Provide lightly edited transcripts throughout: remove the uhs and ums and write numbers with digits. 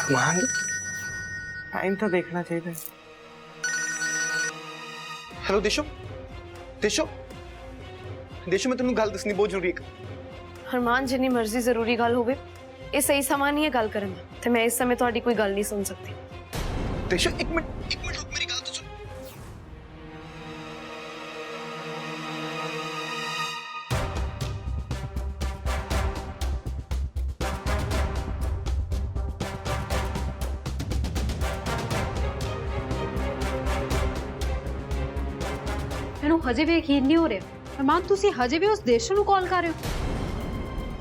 अरमान time तो देखना चाहिए। हेलो देशो, देशो देशो मैं तेन गल दसनी बहुत जरूरी है। हरमान जिन्नी मर्जी जरूरी गल होवे, ये सही समा नहीं है गल करन दा, ते मैं इस समय तुहाडी कोई गल नहीं सुन सकती। देशो एक मिनट रुक, मेरी गल तो सुन। ਮੈਨੂੰ ਹਜੇ ਵੀ ਯਕੀਨ ਨਹੀਂ ਹੋ ਰਿਹਾ ਅਰਮਾਨ, ਤੁਸੀਂ ਹਜੇ ਵੀ ਉਸ ਦੇਸ਼ ਨੂੰ ਕਾਲ ਕਰ ਰਹੇ ਹੋ।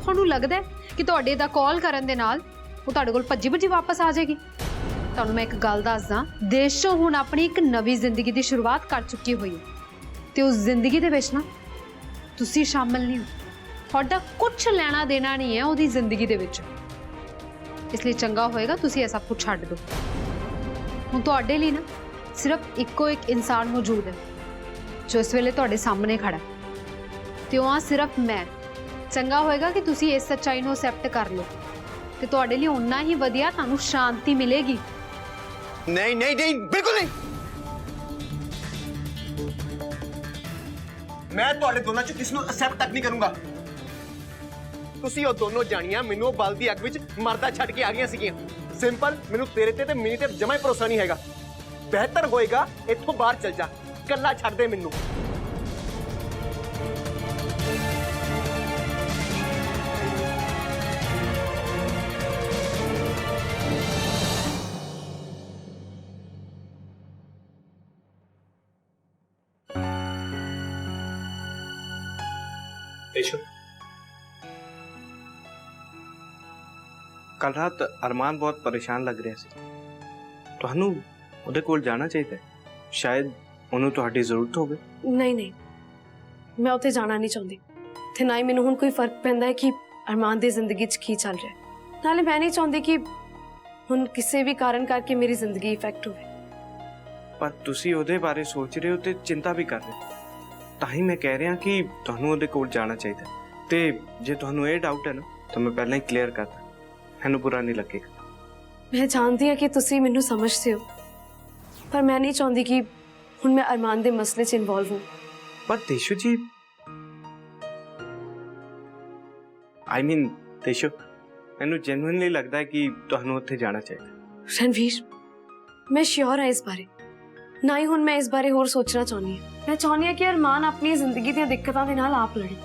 ਤੁਹਾਨੂੰ ਲੱਗਦਾ ਹੈ ਕਿ ਤੁਹਾਡੇ ਦਾ ਕਾਲ ਕਰਨ ਦੇ ਨਾਲ ਉਹ ਤੁਹਾਡੇ ਕੋਲ ਭੱਜੀ ਭੱਜੀ ਵਾਪਸ ਆ ਜਾਏਗੀ। ਤੁਹਾਨੂੰ ਮੈਂ ਇੱਕ ਗੱਲ ਦੱਸਦਾ, ਦੇਸ਼ੋ ਹੁਣ ਆਪਣੀ ਇੱਕ ਨਵੀਂ ਜ਼ਿੰਦਗੀ ਦੀ ਸ਼ੁਰੂਆਤ ਕਰ ਚੁੱਕੀ ਹੋਈ ਹੈ ਤੇ ਉਸ ਜ਼ਿੰਦਗੀ ਦੇ ਵਿੱਚ ਨਾ ਤੁਸੀਂ ਸ਼ਾਮਲ ਨਹੀਂ ਹੋ। ਤੁਹਾਡਾ ਕੁਝ ਲੈਣਾ ਦੇਣਾ ਨਹੀਂ ਹੈ ਉਹਦੀ ਜ਼ਿੰਦਗੀ ਦੇ ਵਿੱਚ, ਇਸ ਲਈ ਚੰਗਾ ਹੋਏਗਾ ਤੁਸੀਂ ਇਹ ਸਭ ਕੁਝ ਛੱਡ ਦਿਓ। ਹੁਣ ਤੁਹਾਡੇ ਲਈ ਨਾ ਸਿਰਫ ਇੱਕੋ ਇੱਕ ਇਨਸਾਨ ਮੌਜੂਦ ਹੈ ਜੋ ਇਸ ਵੇਲੇ ਤੁਹਾਡੇ ਸਾਹਮਣੇ ਖੜਾ ਤੇ ਉਹ ਆ ਸਿਰਫ ਮੈਂ। ਚੰਗਾ ਹੋਏਗਾ ਕਿ ਤੁਸੀਂ ਇਸ ਸੱਚਾਈ ਨੂੰ ਐਕਸੈਪਟ ਕਰ ਲਓ ਤੇ ਤੁਹਾਡੇ ਲਈ ਉਨਾ ਹੀ ਵਧੀਆ ਤੁਹਾਨੂੰ ਸ਼ਾਂਤੀ ਮਿਲੇਗੀ। नहीं नहीं नहीं बिल्कुल नहीं। मैं ਤੁਹਾਡੇ ਦੋਨਾਂ ਚੋਂ ਕਿਸ ਨੂੰ ਐਕਸੈਪਟ ਤੱਕ ਨਹੀਂ ਕਰੂੰਗਾ। ਤੁਸੀਂ ਉਹ ਦੋਨੋਂ ਜਾਣੀਆਂ ਮੈਨੂੰ ਬਲ ਦੀ ਅੱਗ ਵਿੱਚ ਮਰਦਾ ਛੱਡ ਕੇ ਆ ਗਈਆਂ ਸੀਗੀਆਂ। ਸਿੰਪਲ, ਮੈਨੂੰ ਤੇਰੇ ਤੇ ਮਿਨੀ ਤੇ ਜਮਾ ਹੀ ਭਰੋਸਾ ਨਹੀਂ ਹੈਗਾ। ਬਿਹਤਰ ਹੋਏਗਾ ਇੱਥੋਂ ਬਾਹਰ ਚੱਲ ਜਾ, ਕੱਲਾ ਛੱਡ ਦੇ ਮੈਨੂੰ। कल रात अरमान बहुत परेशान लग रहा सी। ਤੁਹਾਨੂੰ ਉਹਦੇ ਕੋਲ ਜਾਣਾ ਚਾਹੀਦਾ, ਸ਼ਾਇਦ ਉਹਨੂੰ ਤੁਹਾਡੀ ਜ਼ਰੂਰਤ ਹੋਵੇ। नहीं नहीं, मैं उत्थे जाना नहीं चाहती ते ना ही मैनूं हुण कोई फर्क पैंदा है कि अरमान दी जिंदगी च की चल रहा है। नाले मैं नहीं चाहती कि हुण किसी भी कारण करके मेरी जिंदगी इफेक्ट होवे। पर ਤੁਸੀਂ ਉਹਦੇ ਬਾਰੇ ਸੋਚ ਰਹੇ ਹੋ ਤੇ ਚਿੰਤਾ ਵੀ ਕਰ ਰਹੇ ਹੋ, ਤਾਂ ਹੀ ਮੈਂ ਕਹਿ ਰਿਹਾ ਕਿ ਤੁਹਾਨੂੰ ਉਹਦੇ ਕੋਲ ਜਾਣਾ ਚਾਹੀਦਾ। ਤੇ ਜੇ ਤੁਹਾਨੂੰ ਇਹ ਡਾਊਟ ਹੈ ਨਾ ਤਾਂ ਮੈਂ ਪਹਿਲਾਂ ਹੀ ਕਲੀਅਰ ਕਰਦਾ, ਮੈਨੂੰ ਬੁਰਾ ਨਹੀਂ ਲੱਗੇਗਾ। मैं जानती हाँ कि तुसी मैनूं समझते हो, पर मैं नहीं चाहती कि हुण मैं अरमान दे मसले च इन्वॉल्व हूँ। पर देशु जी, आई मीन देशु, मैनूं जेन्युइनली लगता है कि तुहानूं उत्थे जाना चाहिए। रणवीर, मैं श्योर हाँ इस बारे, ना ही हुण मैं इस बारे होर सोचना चाहनी है। मैं चाहनी हाँ कि अरमान अपनी जिंदगी दी दिक्कतां दे नाल आप लड़े।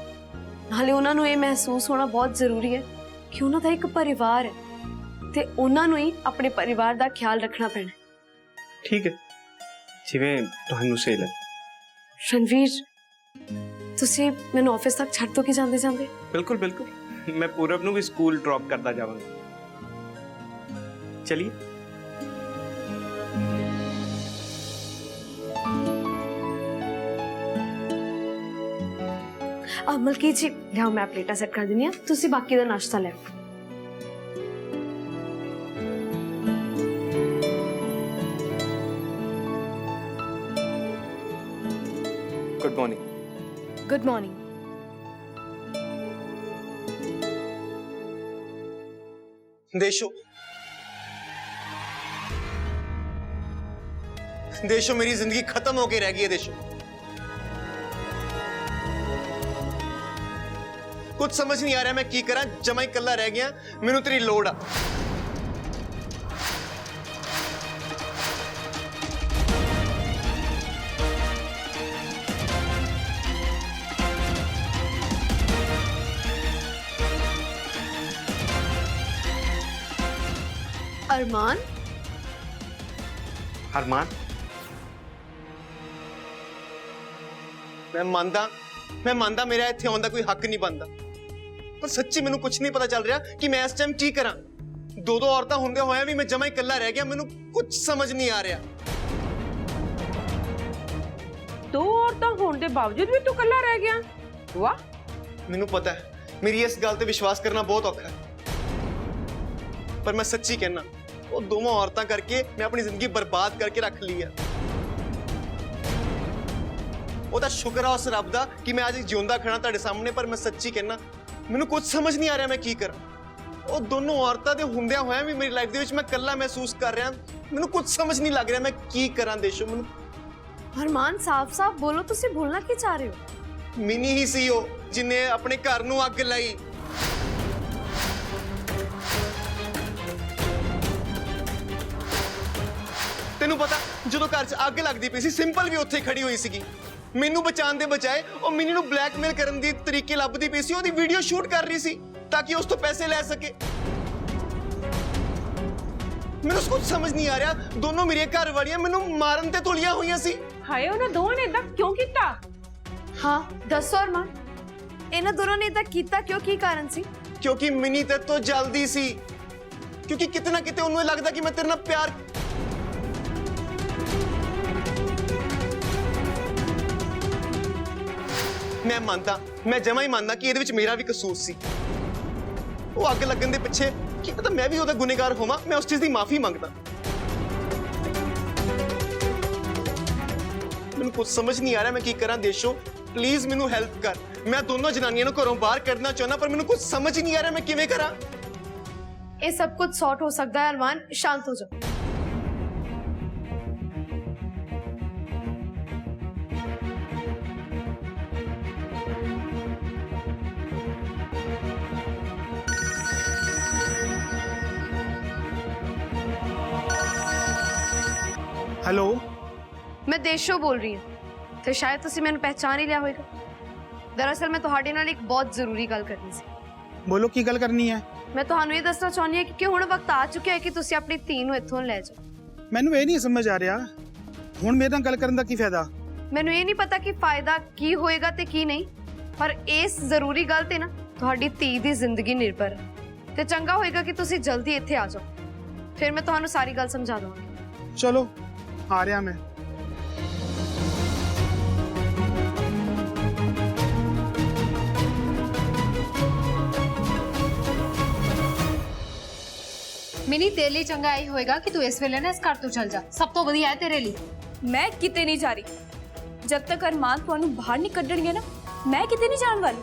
नाले उन्हां नूं ये महसूस होना बहुत जरूरी है कि उन्हां दा एक परिवार है ते उन्हां नूं ही अपने परिवार दा ख्याल रखना पैना। ठीक है, जिवें तुहानूं सही लगे। रणवीर, तुसी मैनूं ऑफिस तक छड्ड दो कि जांदे जांदे? बिल्कुल बिल्कुल, मैं पूरब नूं भी स्कूल ड्रॉप करता जावांगा। चलिए। मलकीत जी, लियाओ मैं प्लेटा सेट कर दिंदी हां, तुसी बाकी दा नाश्ता ले आओ। Good morning. Good morning. देशो, देशो मेरी जिंदगी खत्म होके रह गई है। देशो, कुछ समझ नहीं आ रहा मैं की करा, जमा ही कल्ला रह गया। मैनू तेरी लोड़ आ। अरमान, अरमान, मैं मानदा मेरा इत्थे आउण दा कोई हक नहीं बनदा, पर सच्ची मैनू कुछ नहीं पता चल रहा कि मैं इस टाइम की करा। दो औरतां हुंदे होया भी मैं जमा ही कल्ला रह गया। मैनू कुछ समझ नहीं आ रहा। दो औरतां होने के बावजूद भी तू कल्ला रह गया? वाह। मैनू पता है मेरी इस गल ते विश्वास करना बहुत औखा है, पर मैं सच्ची कहना, वो दोनों औरतां करके मैं अपनी जिंदगी बर्बाद करके रख ली है। ਉਹਦਾ ਸ਼ੁਕਰ ਆ ਉਸ ਰੱਬ ਦਾ ਕਿ ਮੈਂ ਅੱਜ ਜਿਉਂਦਾ ਖੜਾ ਤੁਹਾਡੇ ਸਾਹਮਣੇ। ਪਰ ਮੈਂ ਸੱਚੀ ਕਹਿਣਾ, ਮੈਨੂੰ ਕੁਝ ਸਮਝ ਨਹੀਂ ਆ ਰਿਹਾ ਮੈਂ ਕੀ ਕਰਾਂ। ਉਹ ਦੋਨੋਂ ਔਰਤਾਂ ਦੇ ਹੁੰਦਿਆਂ ਹੋਇਆਂ ਵੀ ਮੇਰੀ ਲਾਈਫ ਦੇ ਵਿੱਚ ਮੈਂ ਇਕੱਲਾ ਮਹਿਸੂਸ ਕਰ ਰਿਹਾ। ਮੈਨੂੰ ਕੁਝ ਸਮਝ ਨਹੀਂ ਲੱਗ ਰਿਹਾ ਮੈਂ ਕੀ ਕਰਾਂ ਦੇਸ਼ੋ। ਮੈਨੂੰ ਅਰਮਾਨ ਸਾਫ਼-ਸਾਫ਼ ਬੋਲੋ, ਤੁਸੀਂ ਭੁੱਲਣਾ ਕੀ ਚਾਹ ਰਹੇ ਹੋ? ਮਿਨੀ ਹੀ ਸੀ ਉਹ ਜਿਨੇ ਆਪਣੇ ਘਰ ਨੂੰ ਅੱਗ ਲਾਈ। ਤੈਨੂੰ ਪਤਾ ਜਦੋਂ ਘਰ 'ਚ ਅੱਗ ਲੱਗਦੀ ਪਈ ਸੀ ਸਿੰਪਲ ਵੀ ਉੱਥੇ ਖੜੀ ਹੋਈ ਸੀਗੀ। ਮੈਨੂੰ ਬਚਾਉਣ ਦੇ ਬਜਾਏ ਉਹ ਮਿਨੀ ਨੂੰ ਬਲੈਕਮੇਲ ਕਰਨ ਦੀ ਤਰੀਕੇ ਲੱਭਦੀ ਪਈ ਸੀ। ਉਹਦੀ ਵੀਡੀਓ ਸ਼ੂਟ ਕਰ ਰਹੀ ਸੀ ਤਾਂ ਕਿ ਉਸ ਤੋਂ ਪੈਸੇ ਲੈ ਸਕੇ। ਮੈਨੂੰ ਕੁਝ ਸਮਝ ਨਹੀਂ ਆ ਰਿਹਾ। ਦੋਨੋਂ ਮੇਰੀਆਂ ਘਰ ਵਾਲੀਆਂ ਮੈਨੂੰ ਮਾਰਨ ਤੇ ਤੁਲੀਆਂ ਹੋਈਆਂ ਸੀ। ਹਾਏ ਉਹਨਾਂ ਦੋਵਾਂ ਨੇ ਇਦਾਂ ਕਿਉਂ ਕੀਤਾ? ਹਾਂ ਦੱਸੋ ਅਰਮਾਨ, ਇਹਨਾਂ ਦੋਨੋਂ ਨੇ ਤਾਂ ਕੀਤਾ ਕਿਉਂ? ਕੀ ਕਾਰਨ ਸੀ? ਕਿਉਂਕਿ ਮਿਨੀ ਤੇ ਤੋਂ ਜਲਦੀ ਸੀ। ਕਿਉਂਕਿ ਕਿਤੇ ਨਾ ਕਿਤੇ ਉਹਨੂੰ ਇਹ ਲੱਗਦਾ ਕਿ ਮੈਂ ਤੇਰੇ ਨਾਲ ਪਿਆਰ। ਮੈਂ ਮੰਨਦਾ, ਮੈਂ ਜਮਾ ਹੀ ਮੰਨਦਾ ਕਿ ਇਹਦੇ ਵਿੱਚ ਮੇਰਾ ਵੀ ਕਸੂਰ ਸੀ। ਉਹ ਅੱਗ ਲੱਗਣ ਦੇ ਪਿੱਛੇ ਕੀ ਪਤਾ ਮੈਂ ਵੀ ਉਹਦਾ ਗੁਨੇਗਾਰ ਹੋਵਾਂ। ਮੈਂ ਉਸ ਚੀਜ਼ ਦੀ ਮਾਫੀ ਮੰਗਦਾ। ਮੈਨੂੰ ਕੁਝ ਸਮਝ ਨਹੀਂ ਆ ਰਿਹਾ ਮੈਂ ਕੀ ਕਰਾਂ ਦੇਸ਼ੋ। ਪਲੀਜ਼ ਮੈਨੂੰ ਹੈਲਪ ਕਰ। ਮੈਂ ਦੋਨੋਂ ਜਨਾਨੀਆਂ ਨੂੰ ਘਰੋਂ ਬਾਹਰ ਕੱਢਣਾ ਚਾਹੁੰਦਾ ਪਰ ਮੈਨੂੰ ਕੁਝ ਸਮਝ ਹੀ ਨਹੀਂ ਆ ਰਿਹਾ ਮੈਂ ਕਿਵੇਂ ਕਰਾਂ। ਇਹ ਸਭ ਕੁਝ ਸੌਟ ਹੋ ਸਕਦਾ ਹੈ ਅਰਮਾਨ, ਸ਼ਾਂਤ ਹੋ ਜਾਓ। हेलो, मैं देशो बोल रही हूँ तो शायद तुसी मैंने पहचान ही लिया होगा। दरअसल मैं तुहाडे नाल एक बहुत जरूरी गल करनी सी। बोलो की गल करनी है। मैं तुहानू ये दसना चाहनी है कि हुण वक्त आ चुका है कि तुसी अपनी धी नूं इत्थों ले जाओ। मैनू ये नहीं समझ आ रहा हुण मेरे नाल गल करन दा की फायदा। मैनू ये नहीं पता कि फायदा की होएगा ते की नहीं, पर इस जरूरी गल ते ना तुहाडी धी दी जिंदगी निर्भर है। ते चंगा होएगा कि तुसी जल्दी इत्थे आ जाओ, फिर मैं तुहानू सारी गल समझा दूंगी। चलो आ रहा मैं। ਮਿਨੀ ਤੇਰੇ ਲਈ ਚੰਗਾ ਇਹ ਹੋਏਗਾ ਕਿ ਤੂੰ ਇਸ ਵੇਲੇ ਨਾ ਇਸ ਘਰ ਤੋਂ ਚਲ ਜਾ। ਸਭ ਤੋਂ ਵਧੀਆ ਹੈ ਤੇਰੇ ਲਈ। मैं किते नहीं जा रही जब तक अरमान तुहानू बाहर नहीं कड्डणगे ना। मैं किते नहीं जाण वाली।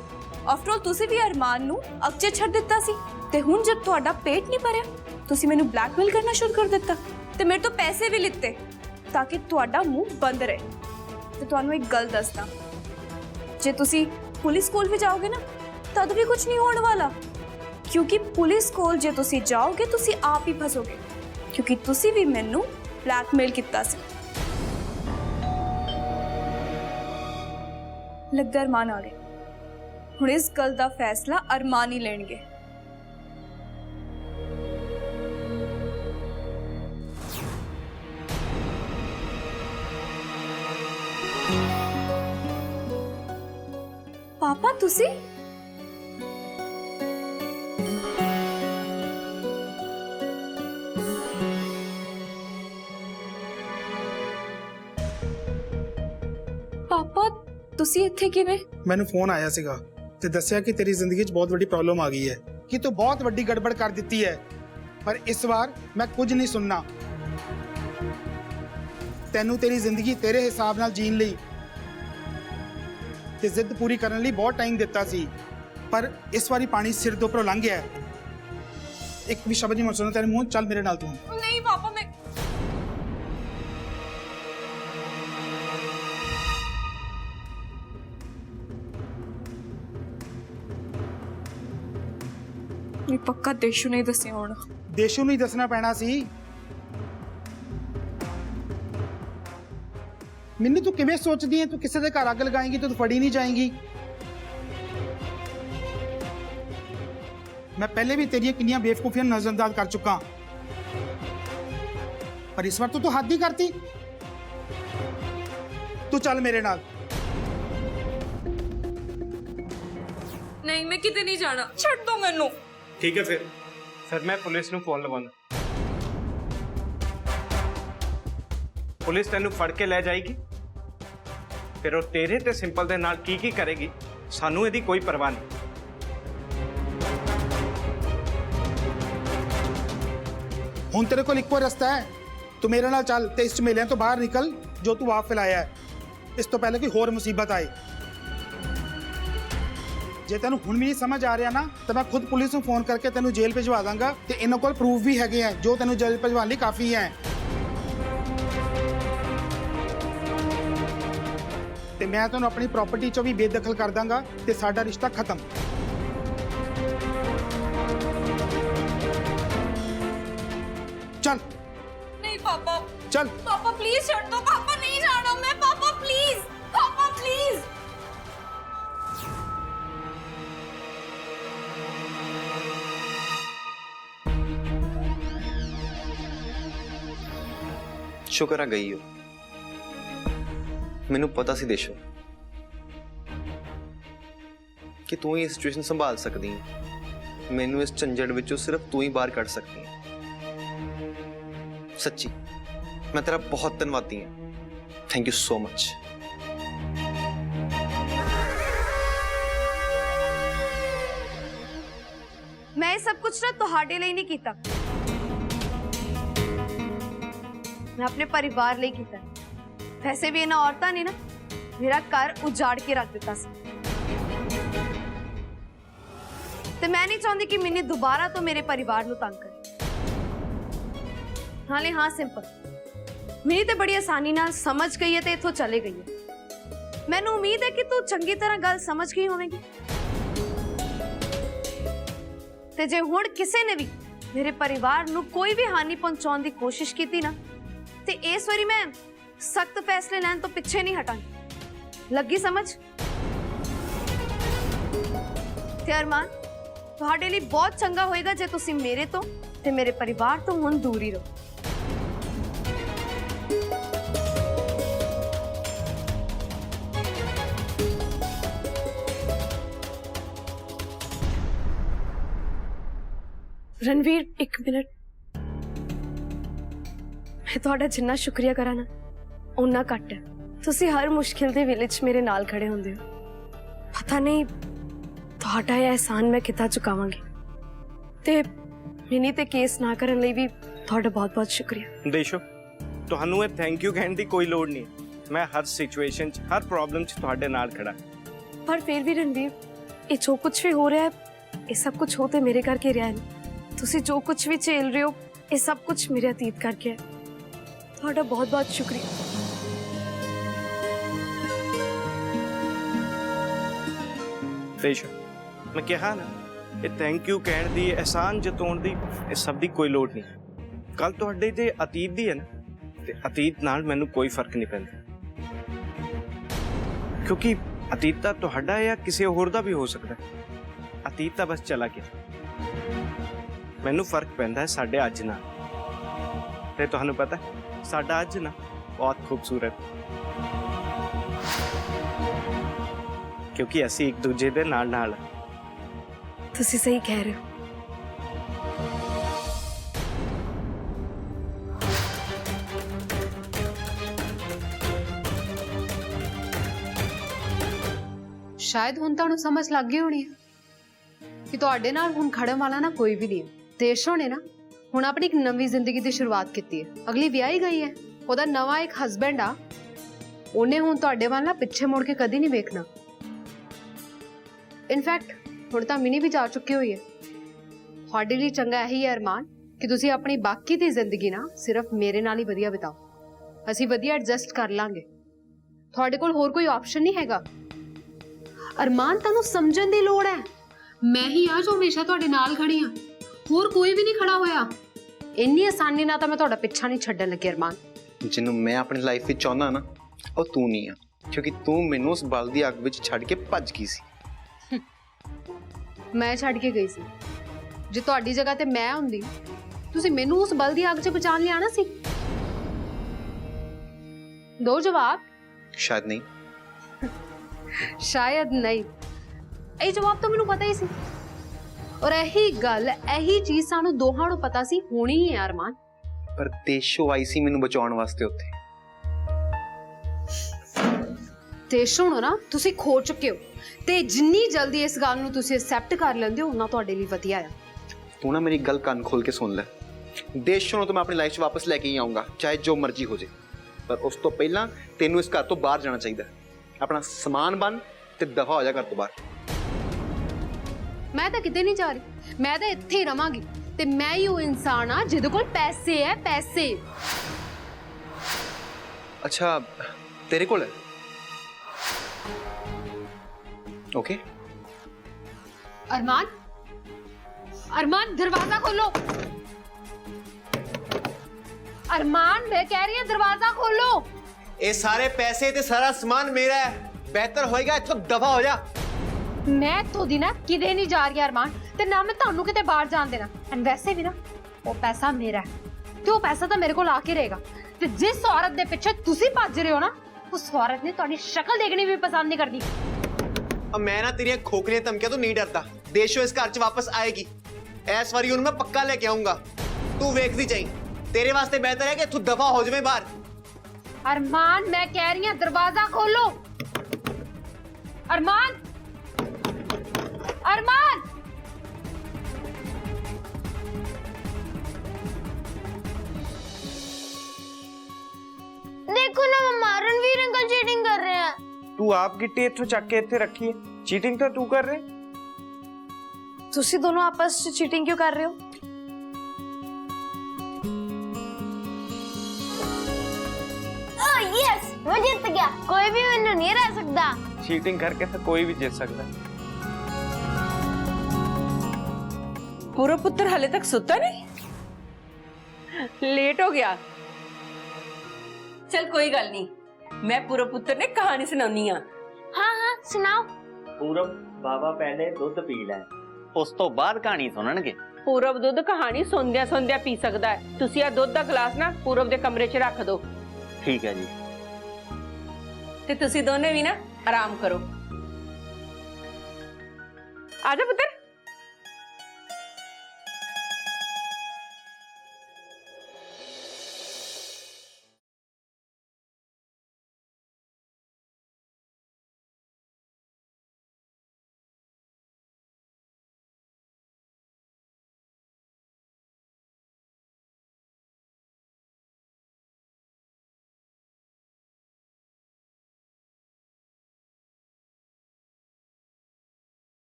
आफ्टर ऑल तुसी भी अरमान नू अगचे छੱਡ ਦਿੱਤਾ ਸੀ ਤੇ ਹੁਣ जब ਤੁਹਾਡਾ पेट नहीं भरिया तुसी मैनू ब्लैकमेल करना शुरू कर ਦਿੱਤਾ ਤੇ ਮੇਰੇ ਤੋਂ पैसे भी लिते ताकि ਤੁਹਾਡਾ मुंह बंद रहे। ਤੇ ਤੁਹਾਨੂੰ एक गल दसदा, जे तुसी पुलिस कोल भी जाओगे ना तद भी कुछ नहीं होने वाला, क्योंकि पुलिस कोल जे तुसी जाओगे तुसी आप ही फसोगे, क्योंकि तुसी भी मैनू ब्लैकमेल किया सी। लगता अरमान आ गए। हुण इस गल दा फैसला अरमान ही लेणगे। पापा तुसी पापा तुसी इत्थे किवें? मैनू फोन आया सीगा ते दस्सिया कि तेरी जिंदगी च बहुत बड़ी प्रॉब्लम आ गई है, कि तू बहुत बड़ी गड़बड़ कर दी है। पर इस बार मैं कुछ नहीं सुनना। तेनू तेरी जिंदगी तेरे हिसाब नाल जीन लई ते जिद पूरी करने लई बहुत टाइम दिता सी, पर इस बारी पानी सिर दे उपरों लंघ गया। एक भी शब्द नहीं सुनना तेरे मुंह। चल मेरे नाल तू। नहीं पापा मैं पक्का देशू नहीं दसिया होना। देशू नहीं दसना पैना सी। मिन्नी तू किवें सोचदी है तू किसी दे घर अग लगाएंगी तो तू फड़ी नहीं जाएंगी। मैं पहले भी तेरियां किन्नियां बेवकूफियां नजरअंदाज कर चुका, पर इस बार तो हद ही करती। तू चल मेरे नाल। नहीं मैं किते नहीं जाना, छड़ दो मैनू। ठीक है फिर सर मैं पुलिस नूं फोन लवाना। पुलिस तैनू फड़ के ले जाएगी, फिर वो तेरे ते सिंपल दे नाल की करेगी सानू इहदी कोई परवाह नहीं। हुण तेरे कोल इक्को रस्ता है, तू मेरे नाल चल ते इस झमेलियां तो बाहर निकल जो तू आप फैलाया है। इस तो पहले कोई होर मुसीबत आए। ਜੇ ਤੈਨੂੰ ਹੁਣ ਵੀ ਨਹੀਂ ਸਮਝ ਆ ਰਿਹਾ ਨਾ ਤਾਂ ਮੈਂ ਖੁਦ ਪੁਲਿਸ ਨੂੰ ਫੋਨ ਕਰਕੇ ਤੈਨੂੰ ਜੇਲ੍ਹ ਭਿਜਵਾ ਦਾਂਗਾ ਤੇ ਇਹਨਾਂ ਕੋਲ ਪ੍ਰੂਫ ਵੀ ਹੈਗੇ ਆ ਜੋ ਤੈਨੂੰ ਜੇਲ੍ਹ ਭਿਜਵਾਉਣ ਲਈ ਕਾਫੀ ਹੈ। ਤੇ ਮੈਂ ਤੈਨੂੰ ਆਪਣੀ ਪ੍ਰਾਪਰਟੀ ਚੋਂ ਵੀ ਬੇਦਖਲ ਕਰ ਦਾਂਗਾ ਤੇ ਸਾਡਾ ਰਿਸ਼ਤਾ ਖਤਮ। ਚੱਲ ਨਹੀਂ ਪਾਪਾ, ਚੱਲ। ਪਾਪਾ ਪਲੀਜ਼ ਛੱਡ ਦੋ। ਪਾਪਾ ਨਹੀਂ ਜਾਣਾ ਮੈਂ। ਪਾਪਾ ਪਲੀਜ਼, ਪਾਪਾ ਪਲੀਜ਼। ਸ਼ੁਕਰ ਆ ਗਈ ਹੋ। ਮੈਨੂੰ ਪਤਾ ਸੀ ਦੇਸ਼ੋ ਕਿ ਤੂੰ ਹੀ ਇਹ ਸਿਚੁਏਸ਼ਨ ਸੰਭਾਲ ਸਕਦੀ ਹੈ। ਮੈਨੂੰ ਇਸ ਝੰਜੜ ਵਿੱਚੋਂ ਸਿਰਫ ਤੂੰ ਹੀ ਬਾਹਰ ਕੱਢ ਸਕਦੀ ਹੈ। ਸੱਚੀ ਮੈਂ ਤੇਰਾ ਬਹੁਤ ਧੰਨਵਾਦੀ ਹਾਂ। Thank you so much. ਮੈਂ ਇਹ ਸਭ ਕੁਝ ਨਾ ਤੁਹਾਡੇ ਲਈ ਨਹੀਂ ਕੀਤਾ, ਮੈਂ ਆਪਣੇ ਪਰਿਵਾਰ ਲਈ ਕੀਤਾ। ਵੈਸੇ ਵੀ ਇਹਨਾਂ ਔਰਤਾਂ ਨੇ ਨਾ ਮੇਰਾ ਘਰ ਉਜਾੜ ਕੇ ਰੱਖ ਦਿੱਤਾ ਸੀ ਤੇ ਮੈਂ ਨਹੀਂ ਚਾਹੁੰਦੀ ਕਿ ਮਿੰਨੀ ਦੁਬਾਰਾ ਤੋਂ ਮੇਰੇ ਪਰਿਵਾਰ ਨੂੰ ਤੰਗ ਕਰੇ। ਨਾਲੇ ਹਾਂ ਸਿੰਪਲ, ਮਿੰਨੀ ਤੇ ਬੜੀ ਆਸਾਨੀ ਨਾਲ ਸਮਝ ਗਈ ਹੈ ਤੇ ਇੱਥੋਂ ਚਲੇ ਗਈ ਹੈ। ਮੈਨੂੰ ਉਮੀਦ ਹੈ ਕਿ ਤੂੰ ਚੰਗੀ ਤਰ੍ਹਾਂ ਗੱਲ ਸਮਝ ਗਈ ਹੋਵੇਗੀ ਤੇ ਜੇ ਹੁਣ ਕਿਸੇ ਨੇ ਵੀ ਮੇਰੇ ਪਰਿਵਾਰ ਨੂੰ ਕੋਈ ਵੀ ਹਾਨੀ ਪਹੁੰਚਾਉਣ ਦੀ ਕੋਸ਼ਿਸ਼ ਕੀਤੀ ਨਾ ਤੇ ਇਸ ਵਾਰੀ ਮੈਂ ਸਖਤ ਫੈਸਲੇ ਲੈਣ ਤੋਂ ਪਿੱਛੇ ਨਹੀਂ ਹਟਾਂਗੀ। ਲੱਗੀ ਸਮਝ? ਤੇ ਅਰਮਾਨ, ਤੁਹਾਡੇ ਲਈ ਬਹੁਤ ਚੰਗਾ ਹੋਏਗਾ ਜੇ ਤੁਸੀਂ ਮੇਰੇ ਤੋਂ ਤੇ ਮੇਰੇ ਪਰਿਵਾਰ ਤੋਂ ਹੁਣ ਦੂਰ ਹੀ ਰਹੋ। ਰਣਵੀਰ, ਇੱਕ ਮਿੰਟ। ਮੈਂ ਤੁਹਾਡਾ ਜਿੰਨਾ ਸ਼ੁਕਰੀਆ ਕਰਾਂ ਨਾ ਓਨਾ ਘੱਟ ਹੈ। ਤੁਸੀਂ ਹਰ ਮੁਸ਼ਕਿਲ ਦੇ ਵੇਲੇ 'ਚ ਮੇਰੇ ਨਾਲ ਖੜੇ ਹੁੰਦੇ ਹੋ। ਪਤਾ ਨਹੀਂ ਤੁਹਾਡਾ ਇਹ ਅਹਿਸਾਨ ਮੈਂ ਕਿੱਦਾਂ ਚੁਕਾਵਾਂਗੀ। ਤੇ ਮਿੰਨੀ ਤੇ ਕੇਸ ਨਾ ਕਰਨ ਲਈ ਵੀ ਤੁਹਾਡਾ ਬਹੁਤ-ਬਹੁਤ ਸ਼ੁਕਰੀਆ। ਦੇਸ਼ੋ, ਤੁਹਾਨੂੰ ਇਹ ਥੈਂਕ ਯੂ ਕਹਿਣ ਦੀ ਕੋਈ ਲੋੜ ਨਹੀਂ। ਮੈਂ ਹਰ ਸਿਚੁਏਸ਼ਨ 'ਚ, ਹਰ ਪ੍ਰੋਬਲਮ 'ਚ ਤੁਹਾਡੇ ਨਾਲ ਖੜਾ। ਪਰ ਫਿਰ ਵੀ ਰਣਵੀਰ, ਇਹ ਜੋ ਕੁਝ ਵੀ ਹੋ ਰਿਹਾ ਹੈ ਇਹ ਸਭ ਕੁਝ ਹੋ ਤੇ ਮੇਰੇ ਕਰਕੇ ਰਿਹਾ ਹੈ। ਤੁਸੀਂ ਜੋ ਕੁਝ ਵੀ ਝੇਲ ਰਹੇ ਹੋ ਇਹ ਸਭ ਕੁਝ ਮੇਰੇ ਅਤੀਤ ਕਰਕੇ ਹੈ। ਤੁਹਾਡਾ ਬਹੁਤ-ਬਹੁਤ ਸ਼ੁਕਰੀਆ। ਦੇਸ਼ੋ, ਮੈਂ ਕਿਹਾ ਨਾ, ਇਹ ਥੈਂਕ ਯੂ ਕਹਿਣ ਦੀ, ਅਹਿਸਾਨ ਜਤਾਉਣ ਦੀ, ਇਹ ਸਭ ਦੀ ਕੋਈ ਲੋੜ ਨਹੀਂ। ਕੱਲ ਤੁਹਾਡੇ ਤੇ ਅਤੀਤ ਦੀ ਹੈ ਨਾ, ਤੇ ਅਤੀਤ ਨਾਲ ਮੈਨੂੰ ਕੋਈ ਫਰਕ ਨਹੀਂ ਪੈਂਦਾ ਕਿਉਂਕਿ ਅਤੀਤ ਤਾਂ ਤੁਹਾਡਾ ਹੈ ਜਾਂ ਕਿਸੇ ਹੋਰ ਦਾ ਵੀ ਹੋ ਸਕਦਾ। ਅਤੀਤ ਤਾਂ ਬਸ ਚਲਾ ਗਿਆ। ਮੈਨੂੰ ਫਰਕ ਪੈਂਦਾ ਹੈ ਸਾਡੇ ਅੱਜ ਨਾਲ। ਤੇ ਤੁਹਾਨੂੰ ਪਤਾ ਸਾਡਾ ਅੱਜ ਨਾ ਬਹੁਤ ਖੂਬਸੂਰਤ, ਕਿਉਂਕਿ ਅਸੀਂ ਇੱਕ ਦੂਜੇ ਦੇ ਨਾਲ ਨਾਲ। ਤੁਸੀਂ ਸਹੀ ਕਹਿ ਰਹੇ ਹੋ। ਸ਼ਾਇਦ ਹੁਣ ਤੁਹਾਨੂੰ ਸਮਝ ਲੱਗ ਗਈ ਹੋਣੀ ਹੈ ਕਿ ਤੁਹਾਡੇ ਨਾਲ ਹੁਣ ਖੜਨ ਵਾਲਾ ਨਾ ਕੋਈ ਵੀ ਨਹੀਂ ਹੈ। ਦੇਸ਼ੋ ਨੇ ਨਾ ਹੁਣ ਆਪਣੀ ਇੱਕ ਨਵੀਂ ਜ਼ਿੰਦਗੀ ਦੀ ਸ਼ੁਰੂਆਤ ਕੀਤੀ ਹੈ। ਅਗਲੀ ਵਿਆਹੀ ਗਈ ਹੈ, ਉਹਦਾ ਨਵਾਂ ਇੱਕ ਹਸਬੈਂਡ ਆ। ਉਹਨੇ ਹੁਣ ਤੁਹਾਡੇ ਵੱਲ ਨਾ ਪਿੱਛੇ ਮੁੜ ਕੇ ਕਦੀ ਨਹੀਂ ਵੇਖਣਾ। ਇਨਫੈਕਟ ਹੁਣ ਤਾਂ ਮਿਨੀ ਵੀ ਜਾ ਚੁੱਕੀ ਹੋਈ ਹੈ। ਤੁਹਾਡੇ ਲਈ ਚੰਗਾ ਇਹੀ ਹੈ ਅਰਮਾਨ ਕਿ ਤੁਸੀਂ ਆਪਣੀ ਬਾਕੀ ਦੀ ਜ਼ਿੰਦਗੀ ਨਾ ਸਿਰਫ ਮੇਰੇ ਨਾਲ ਹੀ ਵਧੀਆ ਬਿਤਾਓ। ਅਸੀਂ ਵਧੀਆ ਐਡਜਸਟ ਕਰ ਲਾਂਗੇ। ਤੁਹਾਡੇ ਕੋਲ ਹੋਰ ਕੋਈ ਆਪਸ਼ਨ ਨਹੀਂ ਹੈਗਾ। ਅਰਮਾਨ, ਤੁਹਾਨੂੰ ਸਮਝਣ ਦੀ ਲੋੜ ਹੈ। ਮੈਂ ਹੀ ਆ ਜੋ ਹਮੇਸ਼ਾ ਤੁਹਾਡੇ ਨਾਲ ਖੜੀ ਹਾਂ, ਹੋਰ ਕੋਈ ਵੀ ਨਹੀਂ ਖੜਾ ਹੋਇਆ। ਇੰਨੀ ਆਸਾਨੀ ਨਾਲ ਤਾਂ ਮੈਂ ਤੁਹਾਡਾ ਪਿੱਛਾ ਨਹੀਂ ਛੱਡਣ ਲੱਗੀ ਅਰਮਾਨ। ਜਿਹਨੂੰ ਮੈਂ ਆਪਣੀ ਲਾਈਫ ਵਿੱਚ ਚਾਹੁੰਦਾ ਨਾ ਉਹ ਤੂੰ ਨਹੀਂ ਆ, ਕਿਉਂਕਿ ਤੂੰ ਮੈਨੂੰ ਉਸ ਬਲ ਦੀ ਅੱਗ ਵਿੱਚ ਛੱਡ ਕੇ ਭੱਜ ਗਈ ਸੀ। ਮੈਂ ਛੱਡ ਕੇ ਗਈ ਸੀ। ਜੇ ਤੁਹਾਡੀ ਜਗ੍ਹਾ ਤੇ ਮੈਂ ਹੁੰਦੀ ਤੁਸੀਂ ਮੈਨੂੰ ਉਸ ਬਲ ਦੀ ਅੱਗ 'ਚ ਬਚਾਉਣ ਲਈ ਆਣਾ ਸੀ। ਦੋ ਜਵਾਬ। ਸ਼ਾਇਦ ਨਹੀਂ। ਸ਼ਾਇਦ ਨਹੀਂ, ਇਹ ਜਵਾਬ ਤਾਂ ਮੈਨੂੰ ਪਤਾ ਹੀ ਸੀ। ਔਰ ਇਹੀ ਗੱਲ, ਇਹੀ ਚੀਜ਼ ਸਾਨੂੰ ਦੋਹਾਂ ਨੂੰ ਪਤਾ ਸੀ ਹੋਣੀ ਹੀ ਹੈ ਅਰਮਾਨ। ਪਰ ਦੇਸ਼ੋ ਆਈ ਸੀ ਮੈਨੂੰ ਬਚਾਉਣ ਵਾਸਤੇ ਉੱਥੇ। ਦੇਸ਼ੋ ਨੂੰ ਨਾ ਤੁਸੀਂ ਖੋ ਚੁੱਕੇ ਹੋ ਤੇ ਜਿੰਨੀ ਜਲਦੀ ਇਸ ਗੱਲ ਨੂੰ ਤੁਸੀਂ ਐਕਸੈਪਟ ਕਰ ਲੈਂਦੇ ਹੋ ਉਨਾ ਤੁਹਾਡੇ ਲਈ ਵਧੀਆ ਹੈ। ਤੂੰ ਨਾ ਮੇਰੀ ਗੱਲ ਕੰਨ ਖੋਲ ਕੇ ਸੁਣ ਲੈ। ਦੇਸ਼ੋ ਨੂੰ ਤਾਂ ਮੈਂ ਆਪਣੀ ਲਾਈਫ 'ਚ ਵਾਪਸ ਲੈ ਕੇ ਹੀ ਆਉਂਗਾ, ਚਾਹੇ ਜੋ ਮਰਜ਼ੀ ਹੋ ਜੇ। ਪਰ ਉਸ ਤੋਂ ਪਹਿਲਾਂ ਤੈਨੂੰ ਇਸ ਘਰ ਤੋਂ ਬਾਹਰ ਜਾਣਾ ਚਾਹੀਦਾ। ਆਪਣਾ ਸਮਾਨ ਬੰਨ ਤੇ ਦਫਾ ਹੋ ਜਾ ਘਰ ਤੋਂ ਬਾਹਰ। ਮੈਂ ਤਾਂ ਕਿਤੇ ਨਹੀਂ ਜਾ ਰਹੀ, ਮੈਂ ਤਾਂ ਇੱਥੇ ਹੀ ਰਵਾਂਗੀ ਤੇ ਮੈਂ ਹੀ ਉਹ ਇਨਸਾਨ ਆ ਜਿਹਦੇ ਕੋਲ ਪੈਸੇ ਹੈ, ਪੈਸੇ। ਅੱਛਾ ਤੇਰੇ ਕੋਲ ਹੈ? ਓਕੇ। अरमान, अरमान दरवाजा खोलो। अरमान मैं कह रही हूं दरवाजा खोलो। ਇਹ ਸਾਰੇ ਪੈਸੇ ਤੇ ਸਾਰਾ ਸਮਾਨ ਮੇਰਾ ਹੈ। ਬਿਹਤਰ ਹੋਏਗਾ ਇੱਥੋਂ ਦਫਾ ਹੋ ਜਾ। मैं तो दी ना किते नहीं जा रही अरमान, ते ना मैं ਤੁਹਾਨੂੰ ਕਿਤੇ ਬਾਹਰ ਜਾਣ ਦੇਣਾ। ਐਂਡ ਵੈਸੇ ਵੀ ਨਾ ਉਹ ਪੈਸਾ ਮੇਰਾ ਹੈ ਤੇ ਉਹ ਪੈਸਾ ਤਾਂ ਮੇਰੇ ਕੋਲ ਆ ਕੇ ਰਹੇਗਾ। ਤੇ ਜਿਸ ਔਰਤ ਦੇ ਪਿੱਛੇ ਤੁਸੀਂ ਭੱਜ ਰਹੇ ਹੋ ਨਾ, ਉਸ ਔਰਤ ਨੇ ਤੁਹਾਡੀ ਸ਼ਕਲ ਦੇਖਣੀ ਵੀ ਪਸੰਦ ਨਹੀਂ ਕਰਦੀ। अब मैं ना तेरी खोखलियां धमकियां तो नहीं डरता। देशो इस घर च वापस आएगी। इस बारी मैं पक्का लेके आऊंगा। तू वेखदी जाई। तेरे वास्ते बेहतर है कि तू दफा हो जावे बाहर। अरमान मैं कह रही हूं दरवाजा खोलो। अरमान, अरमान देखो ना मम्मा, रणवीर अंकल चीटिंग कर रहे हैं। ਤੂੰ ਆਪ ਗਿੱਟੀ ਇੱਥੋਂ ਚੱਕ ਕੇ ਇੱਥੇ ਰੱਖੀ ਹੈ, ਚੀਟਿੰਗ ਤਾਂ ਤੂੰ ਕਰ ਰਿਹਾ। ਤੁਸੀਂ ਦੋਨੋਂ ਆਪਸ ਚ ਚੀटिंग क्यों कर रहे हो? यस, मैं जीत गया। कोई भी मैंने नहीं रह सकता। चीटिंग करके तो कोई भी जीत सकता है। पूरा पुत्र हले तक सुता नहीं, लेट हो गया। चल कोई गल नहीं, मैं पूरा पुत्र ने कहानी सुनानी आ। हाँ हाँ सुनाओ। पूरब बाबा पहले दुध पी लै, उस तो बाद कहानी सुननगे। पूरब दुध कहानी सुनदिया सुनदिया पी सकदा है। तुसी आ दुध दा गिलास ना पूरब दे कमरे च रख दो। ठीक है जी। ते तुसी दोने भी ना आराम करो। आजा पुत्र।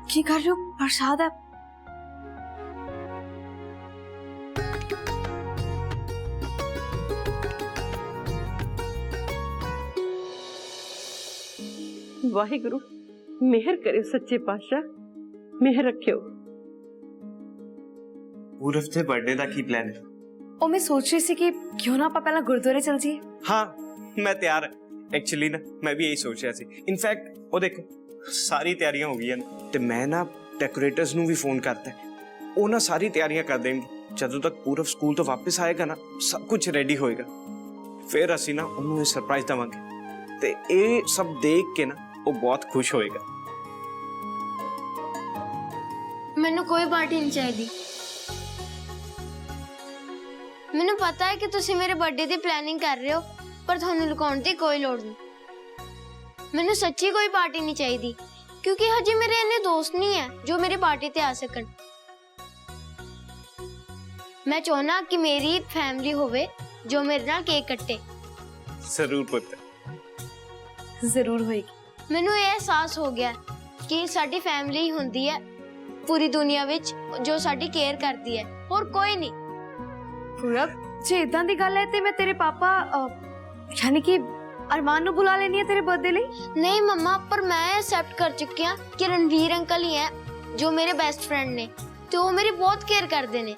की कर रहे हो? प्रसाद है। वाहिगुरु मेहर करे सच्चे पातशाह, मेहर रखियो। पूरब ਦੇ बर्थडे ਦਾ ਕੀ ਪਲਾਨ ਹੈ? ਉਹ ਮੈਂ ਸੋਚ ਰਹੀ ਸੀ ਕਿ ਕਿਉਂ ਨਾ ਆਪਾਂ ਪਹਿਲਾਂ ਗੁਰਦੁਆਰੇ ਚਲ ਜਾਈਏ। हाँ मैं तैयार एक्चुअली ना मैं भी यही सोच रहा सी। इनफैक्ट वो देखो सारी तैयारियां हो गई ते मैं ना डेकोरेटर्स ਨੂੰ ਵੀ ਫੋਨ ਕਰਤਾ ਉਹ ਨਾ ਸਾਰੀ ਤਿਆਰੀਆਂ ਕਰ ਦੇਣਗੇ। ਜਦੋਂ ਤੱਕ ਪੂਰਬ ਸਕੂਲ ਤੋਂ ਵਾਪਸ ਆਏਗਾ ਨਾ ਸਭ ਕੁਝ ਰੈਡੀ ਹੋਏਗਾ, ਫਿਰ ਅਸੀਂ ਨਾ ਉਹਨੂੰ ਇਹ ਸਰਪ੍ਰਾਈਜ਼ ਦਵਾਂਗੇ ਤੇ ਇਹ ਸਭ ਦੇਖ ਕੇ ਨਾ ਉਹ ਬਹੁਤ ਖੁਸ਼ ਹੋਏਗਾ। ਮੈਨੂੰ ਕੋਈ ਪਾਰਟੀ ਨਹੀਂ ਚਾਹੀਦੀ। ਮੈਨੂੰ ਪਤਾ ਹੈ ਕਿ ਤੁਸੀਂ ਮੇਰੇ ਬਰਥਡੇ ਦੀ ਪਲੈਨਿੰਗ ਕਰ ਰਹੇ ਹੋ, ਪਰ ਤੁਹਾਨੂੰ ਲੁਕਾਉਣ ਦੀ ਕੋਈ ਲੋੜ ਨਹੀਂ। ਮੈਨੂੰ ਸੱਚੀ ਕੋਈ ਪਾਰਟੀ ਨਹੀਂ ਚਾਹੀਦੀ, क्योंकि हजे मेरे इन्ने दोस्त नहीं है जो मेरी पार्टी ते आ सकन। मैं चाहना कि मेरी फैमिली होवे जो मेरे नाल केक कट्टे। जरूर पुत्र। जरूर होएगी। मैनू ये एहसास हो गया कि साडी फैमिली ही हुंदी है पूरी दुनिया विच जो साडी केयर करती है, और कोई नहीं। पूरब जे इदां दी गल है ते मैं तेरे पापा यानी कि अरमान नु बुला लेनी है तेरे बर्थडे ਲਈ। नहीं मम्मा, पर मैं एक्सेप्ट कर चुकी हूं कि रणवीर अंकल ही है जो मेरे बेस्ट फ्रेंड ने, तो वो मेरी बहुत केयर करते ने।